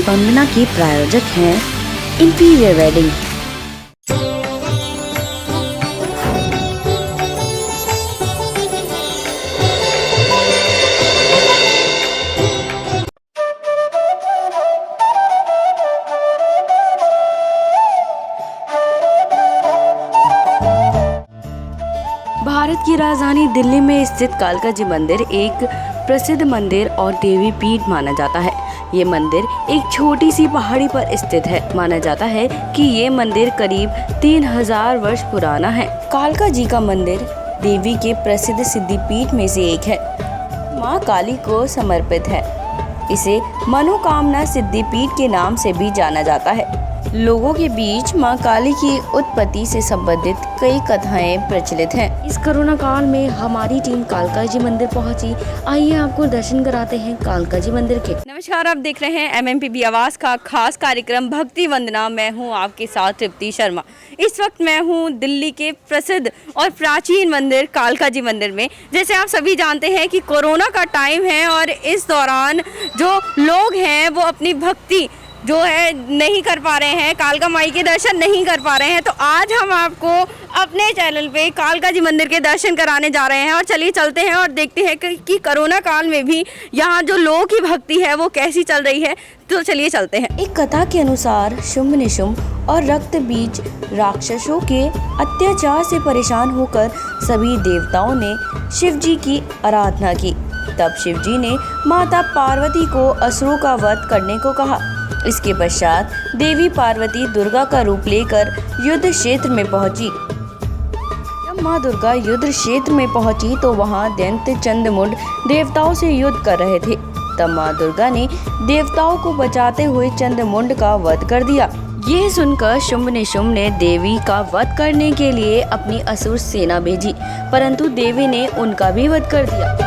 वंदना के प्रायोजक हैं इंटीरियर वेडिंग। भारत की राजधानी दिल्ली में स्थित कालका जी मंदिर एक प्रसिद्ध मंदिर और देवी पीठ माना जाता है। ये मंदिर एक छोटी सी पहाड़ी पर स्थित है। माना जाता है कि ये मंदिर करीब 3000 वर्ष पुराना है। कालका जी का मंदिर देवी के प्रसिद्ध सिद्धिपीठ में से एक है। माँ काली को समर्पित है। इसे मनोकामना सिद्धिपीठ के नाम से भी जाना जाता है। लोगों के बीच मां काली की उत्पत्ति से संबंधित कई कथाएं प्रचलित हैं। इस कोरोना काल में हमारी टीम कालका जी मंदिर पहुंची। आइए आपको दर्शन कराते हैं कालका जी मंदिर के। नमस्कार, आप देख रहे हैं MMPB आवाज का खास कार्यक्रम भक्ति वंदना। मैं हूं आपके साथ तृप्ति शर्मा। इस वक्त मैं हूं दिल्ली के प्रसिद्ध और प्राचीन मंदिर कालका जी मंदिर में। जैसे आप सभी जानते हैं कि कोरोना का टाइम है और इस दौरान जो लोग हैं वो अपनी भक्ति जो है नहीं कर पा रहे हैं, कालका माई के दर्शन नहीं कर पा रहे हैं। तो आज हम आपको अपने चैनल पे कालका जी मंदिर के दर्शन कराने जा रहे हैं और चलिए चलते हैं और देखते हैं कि कोरोना काल में भी यहाँ जो लोगों की भक्ति है वो कैसी चल रही है। तो चलिए चलते हैं। एक कथा के अनुसार शुंभ निशुंभ और रक्त बीज राक्षसों के अत्याचार से परेशान होकर सभी देवताओं ने शिव जी की आराधना की। तब शिव जी ने माता पार्वती को असुरों का वध करने को कहा। इसके पश्चात देवी पार्वती दुर्गा का रूप लेकर युद्ध क्षेत्र में पहुंची। जब मां दुर्गा युद्ध क्षेत्र में पहुंची तो वहां दैत्य चंद्रमुंड देवताओं से युद्ध कर रहे थे। तब मां दुर्गा ने देवताओं को बचाते हुए चंद्रमुंड का वध कर दिया। ये सुनकर शुंभ निशुंभ ने देवी का वध करने के लिए अपनी असुर सेना भेजी, परंतु देवी ने उनका भी वध कर दिया।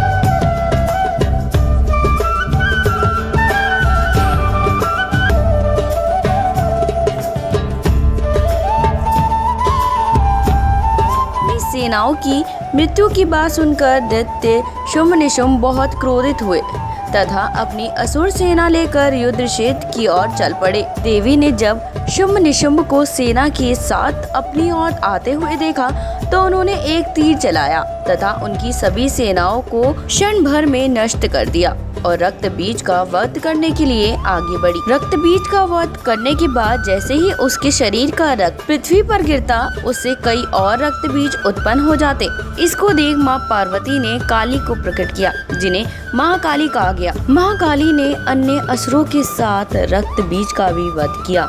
सेनाओं की मृत्यु की बात सुनकर दैत्य शुंभ निशुंभ बहुत क्रोधित हुए तथा अपनी असुर सेना लेकर युद्ध क्षेत्र की ओर चल पड़े। देवी ने जब शुंभ निशुंभ को सेना के साथ अपनी ओर आते हुए देखा तो उन्होंने एक तीर चलाया तथा उनकी सभी सेनाओं को क्षण भर में नष्ट कर दिया और रक्त बीज का वध करने के लिए आगे बढ़ी। रक्त बीज का वध करने के बाद जैसे ही उसके शरीर का रक्त पृथ्वी पर गिरता उससे कई और रक्त बीज उत्पन्न हो जाते। इसको देख माँ पार्वती ने काली को प्रकट किया, जिन्हें महाकाली कहा गया। महाकाली ने अन्य असुरों के साथ रक्त बीज का भी वध किया।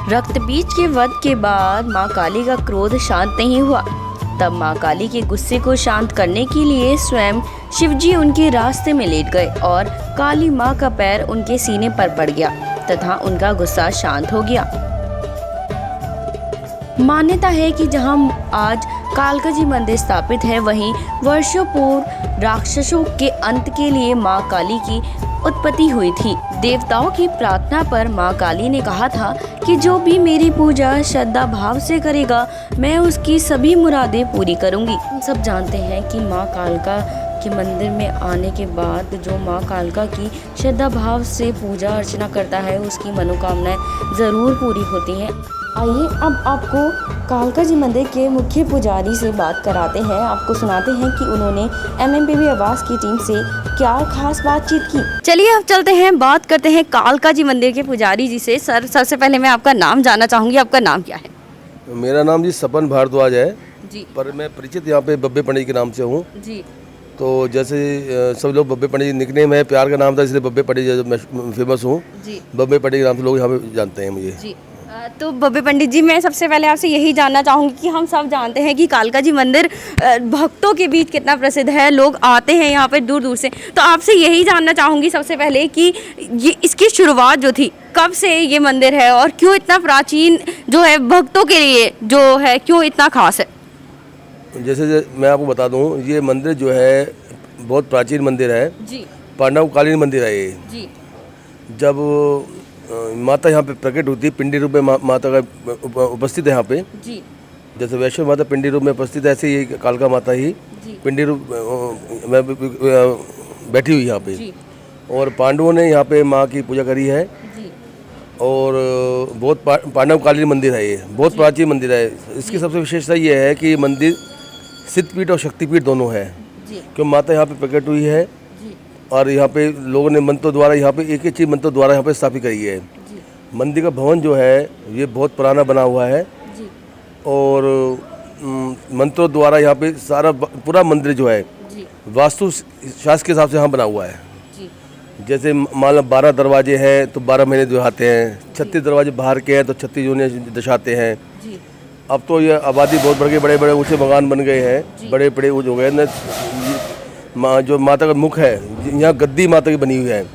रक्त बीज के वध के बाद माँ काली का क्रोध शांत नहीं हुआ। तब माँ काली के गुस्से को शांत करने के लिए स्वयं शिवजी उनके रास्ते में लेट गए और काली माँ का पैर उनके सीने पर पड़ गया तथा उनका गुस्सा शांत हो गया। मान्यता है कि जहाँ आज कालका जी मंदिर स्थापित है वहीं वर्षों पूर्व राक्षसों के अंत के लिए माँ काली की उत्पत्ति हुई थी। देवताओं की प्रार्थना पर माँ काली ने कहा था कि जो भी मेरी पूजा श्रद्धा भाव से करेगा मैं उसकी सभी मुरादें पूरी करूंगी। हम सब जानते हैं कि माँ कालका के मंदिर में आने के बाद जो माँ कालका की श्रद्धा भाव से पूजा अर्चना करता है उसकी मनोकामनाएं ज़रूर पूरी होती हैं। आइए अब आपको कालका जी मंदिर के मुख्य पुजारी से बात कराते हैं। आपको सुनाते हैं कि उन्होंने MMPB आवाज़ की टीम से क्या खास बातचीत की। चलिए अब चलते हैं, बात करते हैं कालका जी मंदिर के पुजारी जी से। सर, सबसे पहले मैं आपका नाम जानना चाहूँगी, आपका नाम क्या है? मेरा नाम जी सपन भारद्वाज है जी, पर मैं परिचित यहाँ पे बब्बे पंडित के नाम से हूँ जी। तो जैसे सब लोग बब्बे पंडित निकनेम है, प्यार का नाम था इसलिए बब्बे पंडित मैं फेमस हूँ जी। बब्बे पंडित के नाम से लोग यहाँ पे जानते हैं मुझे जी। तो बब्बे पंडित जी, मैं सबसे पहले आपसे यही जानना चाहूँगी कि हम सब जानते हैं कि कालका जी मंदिर भक्तों के बीच कितना प्रसिद्ध है, लोग आते हैं यहाँ पे दूर दूर से। तो आपसे यही जानना चाहूँगी सबसे पहले कि ये इसकी शुरुआत जो थी कब से ये मंदिर है और क्यों इतना प्राचीन जो है भक्तों के लिए जो है क्यों इतना खास है? जैसे मैं आपको बता दूँ, ये मंदिर जो है बहुत प्राचीन मंदिर है जी। पांडवकालीन मंदिर है ये जी। जब माता यहाँ पे प्रकट होती है पिंडी रूप में माता का उपस्थित है यहाँ पे जी। जैसे वैष्णो माता पिंडी रूप में उपस्थित है ऐसे ही कालका माता ही पिंडी रूप में बैठी हुई यहाँ पे। और पांडवों ने यहाँ पे माँ की पूजा करी है। जी। और बहुत पांडवकालीन मंदिर है, ये बहुत प्राचीन मंदिर है। इसकी सबसे विशेषता ये है कि मंदिर सिद्धपीठ और शक्तिपीठ दोनों है, जी। क्योंकि माता यहाँ पे प्रकट हुई है। जी। और यहाँ पे लोगों ने मंत्रों द्वारा यहाँ पे एक चीज़ मंत्रों द्वारा यहाँ पे स्थापित करी है। जी। मंदिर का भवन जो है ये बहुत पुराना बना हुआ है। जी। और मंत्रों द्वारा यहाँ पे सारा पूरा मंदिर जो है जी। वास्तु शास्त्र के हिसाब से यहाँ बना हुआ है। जी। जैसे मान लो 12 दरवाजे हैं तो 12 महीने दिखाते हैं, 36 दरवाजे बाहर के हैं तो 36 यूनियन दर्शाते हैं। जी। अब तो ये आबादी बहुत बढ़ गई, बड़े बड़े ऊंचे मकान बन गए हैं, बड़े बड़े हो गए न। जो माता का मुख है, यहाँ गद्दी माता की बनी हुई है।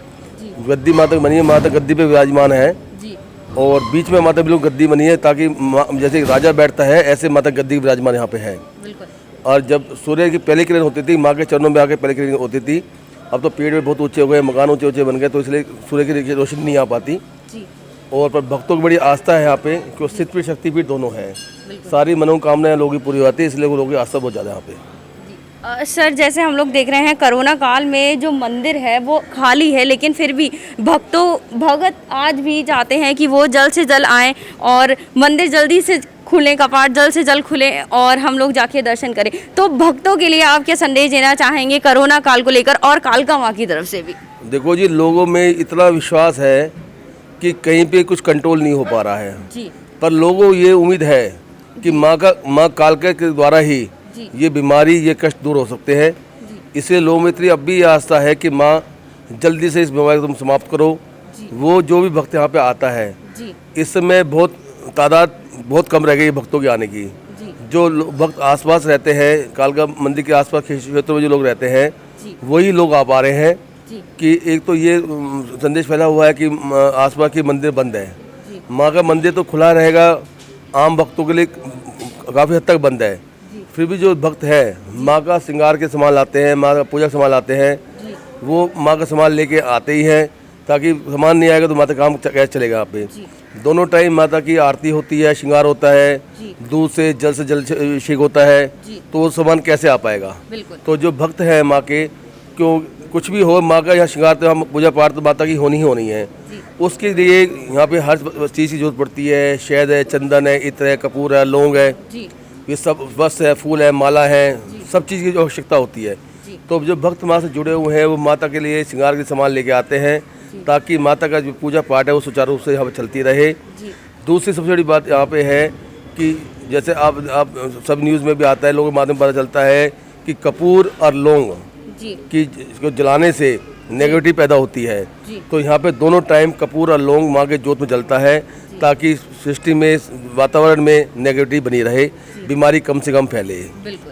गद्दी माता की बनी है, माता गद्दी पे विराजमान है। जी। और बीच में माता बिल्कुल गद्दी बनी है, ताकि जैसे राजा बैठता है ऐसे माता गद्दी विराजमान यहाँ पे है। बिल्कुल। और जब सूर्य की पहली किरण होती थी, माँ के चरणों में आके पहली किरण होती थी। अब तो पेड़ बहुत ऊंचे हो गए, मकान ऊंचे ऊंचे बन गए, तो इसलिए सूर्य की रोशनी नहीं आ पाती। जी। और पर भक्तों की बड़ी आस्था है यहाँ पे, क्योंकि सिद्धपीठ शक्तिपीठ दोनों है। सारी मनोकामनाएं लोगों की पूरी होती है, इसलिए वो लोगों की आस्था बहुत ज़्यादा यहाँ पे। सर, जैसे हम लोग देख रहे हैं कोरोना काल में जो मंदिर है वो खाली है, लेकिन फिर भी भगत आज भी चाहते हैं कि वो जल्द से जल्द आएँ और मंदिर जल्दी से खुलें, कपाट जल्द से जल्द खुले और हम लोग जाके दर्शन करें। तो भक्तों के लिए आप क्या संदेश देना चाहेंगे कोरोना काल को लेकर और कालका माँ की तरफ से भी? देखो जी, लोगों में इतना विश्वास है कि कहीं पे कुछ कंट्रोल नहीं हो पा रहा है जी। पर लोगों को ये उम्मीद है कि माँ कालका के द्वारा ही ये बीमारी, ये कष्ट दूर हो सकते हैं। इसलिए लोगों में इतनी अब भी आस्था है कि माँ जल्दी से इस बीमारी को तुम समाप्त करो। वो जो भी भक्त यहाँ पे आता है, इस समय बहुत तादाद बहुत कम रह गई है भक्तों के आने की। जो भक्त आसपास रहते हैं, कालका मंदिर के आसपास के क्षेत्रों में जो लोग रहते हैं, वही लोग आ पा रहे हैं। कि एक तो ये संदेश फैला हुआ है कि आसपास के मंदिर बंद है। माँ का मंदिर तो खुला रहेगा, आम भक्तों के लिए काफ़ी हद तक बंद है। फिर भी जो भक्त है माँ का श्रृंगार के सामान लाते हैं, माँ का पूजा सामान लाते हैं, वो माँ का सामान लेके आते ही हैं, ताकि सामान नहीं आएगा तो माता काम कैसे चलेगा यहाँ पे। दोनों टाइम माता की आरती होती है, श्रृंगार होता है, दूध से जल अभिषेक होता है, तो वो सामान कैसे आ पाएगा? तो जो भक्त है माँ के, क्यों कुछ भी हो, माँ का यहाँ श्रृंगार तो हम पूजा पाठ तो माता की होनी ही होनी है। उसके लिए यहाँ पे हर चीज़ की जरूरत पड़ती है। शहद है, चंदन है, इत्र है, कपूर है, लौंग है, ये सब वस्त्र है, फूल है, माला है, सब चीज़ की जो आवश्यकता होती है। तो जो भक्त माँ से जुड़े हुए हैं वो माता के लिए श्रृंगार के सामान लेके आते हैं, ताकि माता का जो पूजा पाठ है वो सुचारू रूप से यहाँ पर चलती रहे। दूसरी सबसे बड़ी बात यहाँ पे है कि जैसे आप सब न्यूज़ में भी आता है, लोगों के माध्यम पता चलता है कि कपूर और लौंग की इसको जलाने से नेगेटिविटी पैदा होती है। तो यहाँ पे दोनों टाइम कपूर और लौंग माँ के जोत में जलता है, ताकि सृष्टि में, वातावरण में नेगेटिविटी बनी रहे, बीमारी कम से कम फैले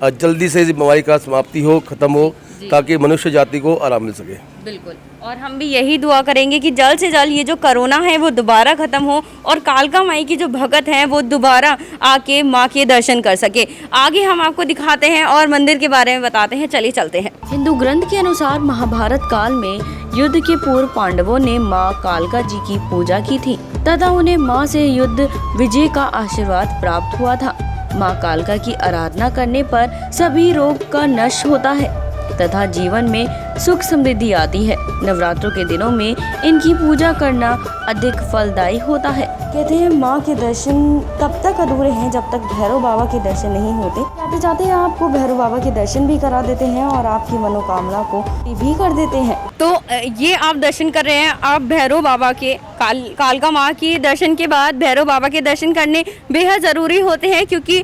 और जल्दी से इस बीमारी का समाप्ति हो, खत्म हो, ताकि मनुष्य जाति को आराम मिल सके। बिल्कुल। और हम भी यही दुआ करेंगे कि जल्द से जल्द ये जो कोरोना है वो दोबारा ख़त्म हो और कालका माई की जो भगत हैं वो दोबारा आके माँ के दर्शन कर सके। आगे हम आपको दिखाते हैं और मंदिर के बारे में बताते हैं, चलिए चलते हैं। हिंदू ग्रंथ के अनुसार महाभारत काल में युद्ध के पूर्व पांडवों ने माँ कालका जी की पूजा की थी तथा उन्हें माँ से युद्ध विजय का आशीर्वाद प्राप्त हुआ था। माँ कालका की आराधना करने पर सभी रोग का नष्ट होता है तथा जीवन में सुख समृद्धि आती है। नवरात्रों के दिनों में इनकी पूजा करना अधिक फलदायी होता है। कहते हैं माँ के दर्शन तब तक अधूरे हैं जब तक भैरव बाबा के दर्शन नहीं होते। जाते जाते आपको भैरव बाबा के दर्शन भी करा देते हैं और आपकी मनोकामना को भी कर देते हैं। तो ये आप दर्शन कर रहे हैं, आप भैरव बाबा के कालका माँ के दर्शन के बाद भैरव बाबा के दर्शन करने बेहद ज़रूरी होते हैं, क्योंकि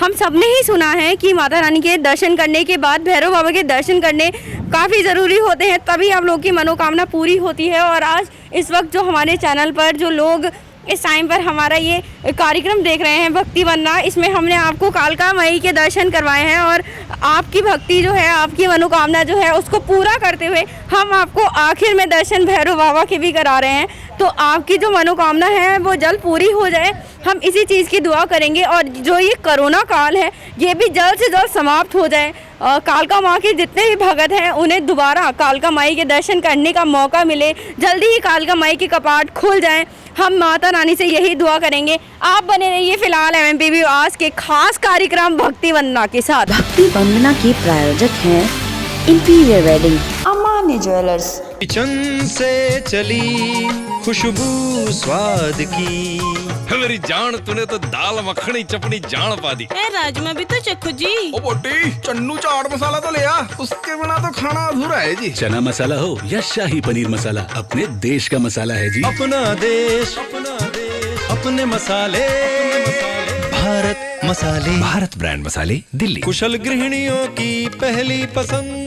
हम सब ने ही सुना है कि माता रानी के दर्शन करने के बाद भैरव बाबा के दर्शन करने काफ़ी ज़रूरी होते हैं, तभी आप लोगों की मनोकामना पूरी होती है। और आज इस वक्त जो हमारे चैनल पर जो लोग इस टाइम पर हमारा ये कार्यक्रम देख रहे हैं भक्ति वंदना, इसमें हमने आपको कालका माई के दर्शन करवाए हैं और आपकी भक्ति जो है, आपकी मनोकामना जो है उसको पूरा करते हुए हम आपको आखिर में दर्शन भैरव बाबा के भी करा रहे हैं। तो आपकी जो मनोकामना है वो जल्द पूरी हो जाए, हम इसी चीज़ की दुआ करेंगे। और जो ये कोरोना काल है ये भी जल्द से जल्द समाप्त हो जाए। कालका माँ के जितने भी भगत हैं उन्हें दोबारा कालका माई के दर्शन करने का मौका मिले, जल्दी ही कालका माई के कपाट खुल जाएं। हम माता रानी से यही दुआ करेंगे। आप बने रहिए फिलहाल MMPV आज के खास कार्यक्रम भक्ति वंदना के साथ। भक्ति वंदना के प्रायोजक हैं इंटीरियर वेडिंग, अमान्य ज्वेलर्स, किचन से चली खुशबू स्वाद की। मेरी जान, तूने तो दाल मखनी चपनी जान पा दी। ए राजमा भी तो चखो जी। ओ बोटी, चन्नू चाट मसाला तो ले आ, उसके बिना तो खाना अधूरा है जी। चना मसाला हो या शाही पनीर मसाला, अपने देश का मसाला है जी। अपना देश अपने मसाले, भारत मसाले, भारत ब्रांड मसाले, दिल्ली। कुशल गृहिणियों की पहली पसंद।